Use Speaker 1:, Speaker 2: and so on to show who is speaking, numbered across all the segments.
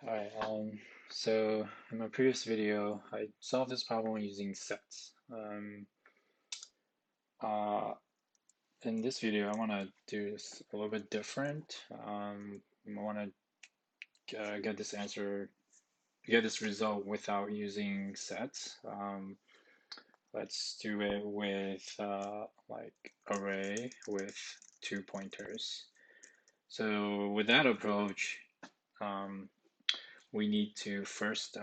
Speaker 1: Alright, so in my previous video, I solved this problem using sets. Uh, in this video, I want to do this a little bit different. I want to get this result without using sets. Let's do it with like array with 2 pointers. So with that approach, um, we need to first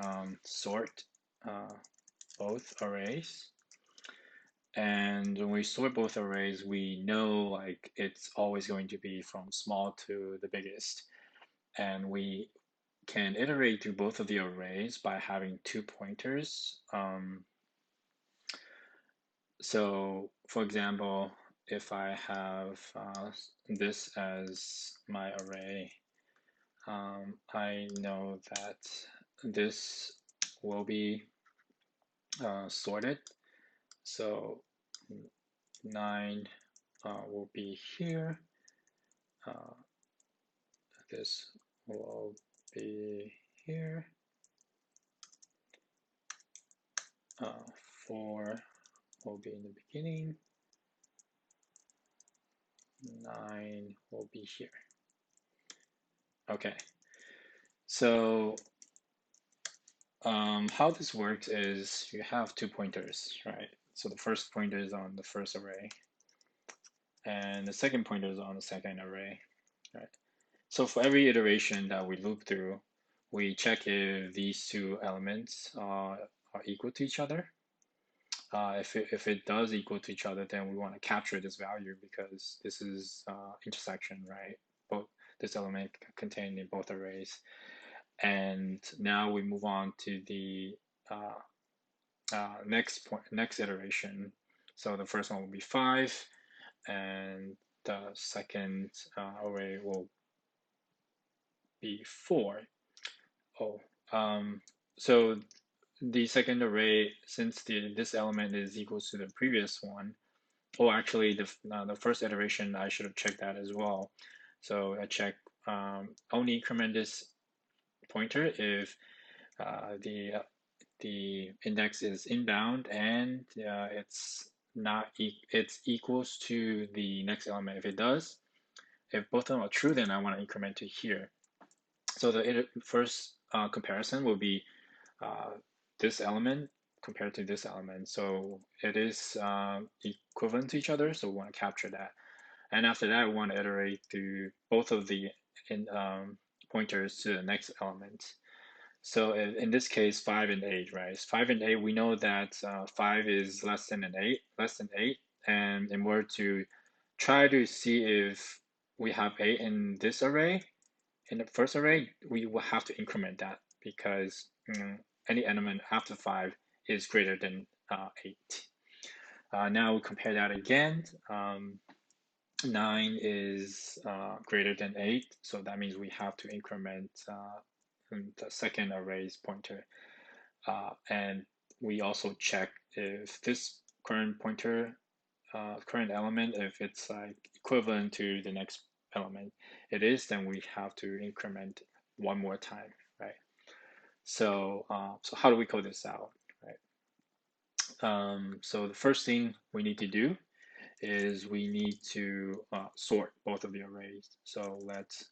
Speaker 1: sort both arrays. And when we sort both arrays, we know like it's always going to be from small to the biggest. And we can iterate through both of the arrays by having 2 pointers. So for example, if I have this as my array, I know that this will be sorted. So 9 will be here. This will be here. 4 will be in the beginning. 9 will be here. Okay. So how this works is you have 2 pointers, right? So the first pointer is on the first array, and the second pointer is on the second array, right? So for every iteration that we loop through, we check if these 2 elements are equal to each other. If it does equal to each other, then we want to capture this value because this is intersection, right? Both this element contained in both arrays. And now we move on to the next iteration. So the first one will be 5, and the second array will be 4. Oh, so the second array, since this element is equal to the previous one, oh, actually, the first iteration, I should have checked that as well. So I check only increment this pointer if the index is inbound and it's equals to the next element. If it does, if both of them are true, then I want to increment to here. So the first comparison will be this element compared to this element. So it is equivalent to each other, so we want to capture that. And after that, we want to iterate through both of the pointers to the next element. So in this case, 5 and 8, right? 5 and 8, we know that 5 is less than 8. And in order to try to see if we have 8 in this array, in the first array, we will have to increment that because any element after 5 is greater than 8. Now we compare that again. 9 is greater than 8, so that means we have to increment the second array's pointer. And we also check if this current pointer, current element, if it's like equivalent to the next element. It is, then we have to increment one more time, right? So, so how do we code this out, right? So the first thing we need to do is we need to sort both of the arrays. So let's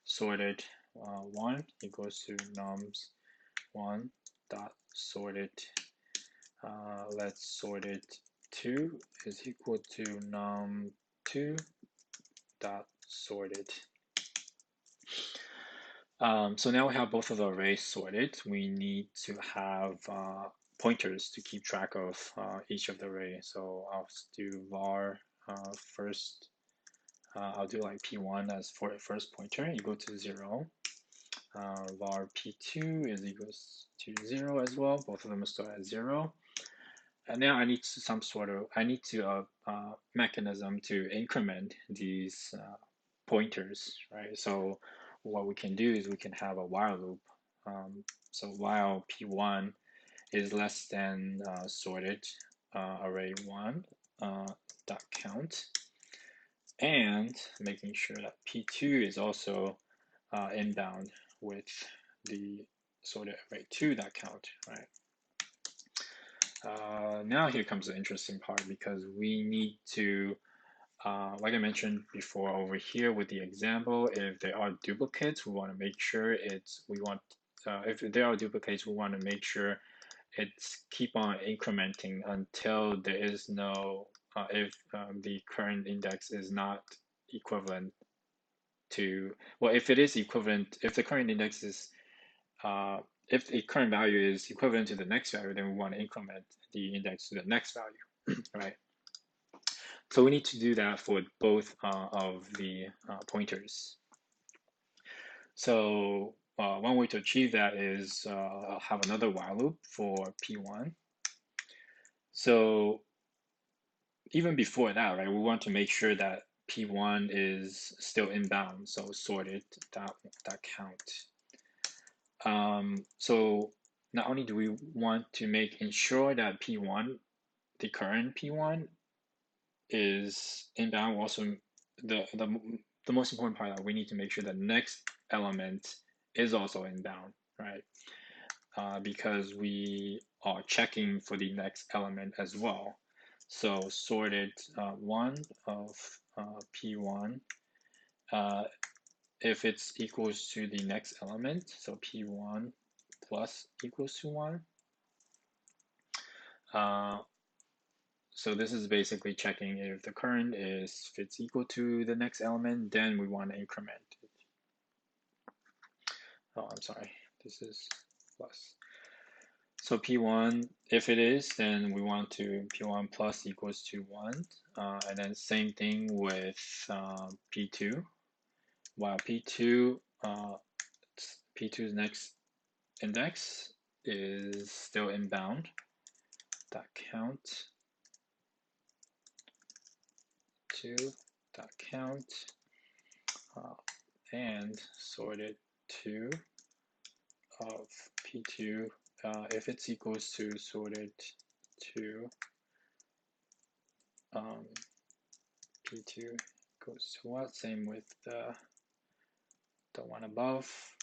Speaker 1: sort it 1 equals to nums1 dot sorted. Let's sort it 2 is equal to num2 dot sorted. So now we have both of the arrays sorted. We need to have pointers to keep track of each of the arrays. So I'll do var first. I'll do like p1 as for the first pointer equal to 0. Var p2 is equals to 0 as well. Both of them are stored at 0. And now I need some sort of mechanism to increment these pointers, right? So what we can do is we can have a while loop. So while p1 is less than sorted array 1 dot count, and making sure that p2 is also inbound with the sorted array 2 that count, right? Now here comes the interesting part, because we need to, like I mentioned before over here with the example, if there are duplicates, we want to make sure if there are duplicates, we want to make sure it's keep on incrementing until there is no, if the current index is not equivalent to, well, if it is equivalent, if the current index is, if the current value is equivalent to the next value, then we want to increment the index to the next value, right? So we need to do that for both of the pointers. So one way to achieve that is have another while loop for P1. So even before that, right, we want to make sure that P1 is still inbound, so sorted that count. So not only do we want to ensure that P1, the current P1 is inbound, also the most important part that we need to make sure the next element is also inbound, right? Because we are checking for the next element as well. So sorted 1 of P1, if it's equals to the next element, so P1 plus equals to 1. So this is basically checking if the current if it's equal to the next element, then we want to increment it. Oh, I'm sorry, this is plus. So P1, if it is, then we want to P1 plus equals to 1. And then same thing with P2. While P2's next index is still inbound, that count 2, that count, and sorted 2 of P2, if it's equals to sorted 2, P2 equals to what? Same with the one above.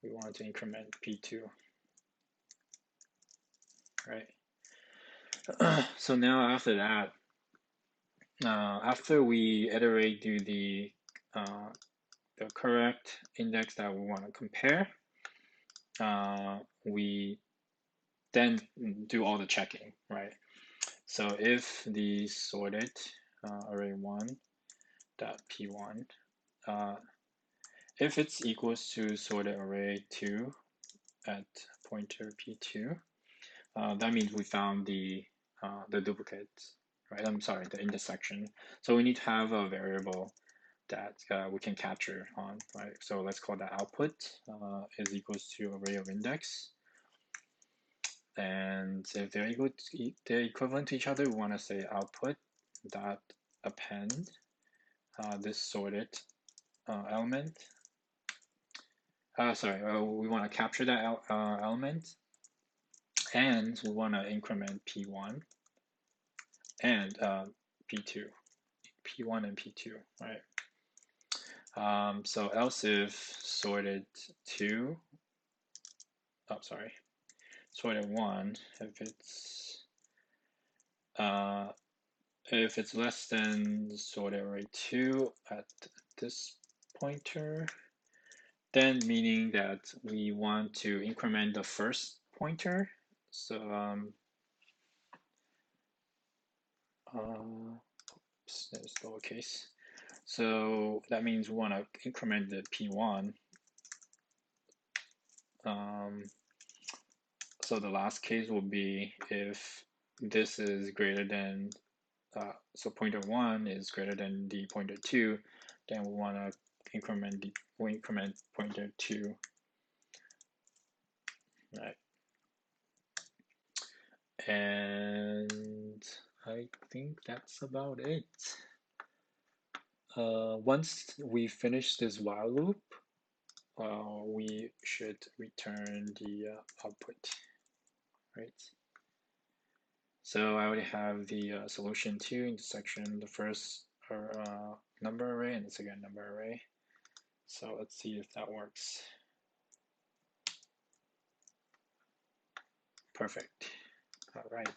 Speaker 1: We want to increment P2, right? So now after that, after we iterate do the correct index that we want to compare, we then do all the checking, right? So if the sorted array 1 dot P1, if it's equals to sorted array 2 at pointer P2, that means we found the duplicate, right? I'm sorry, the intersection. So we need to have a variable that we can capture on, right? So let's call that output is equals to array of index. And if they're equivalent to each other, we want to say output dot append this sorted element. We want to capture that element, and we want to increment P1 and P2, P1 and P2, right? So else if sorted 2, sorted 1, if it's less than sorted array 2 at this pointer, then meaning that we want to increment the first pointer. So there's lowercase. So that means we want to increment the P1. So the last case will be if this is greater than, so pointer 1 is greater than the pointer 2, then we want to increment pointer 2, right? And I think that's about it. Once we finish this while loop, we should return the output, right? So I already have the solution to intersection, the first number array and the second number array. So let's see if that works. Perfect. All right.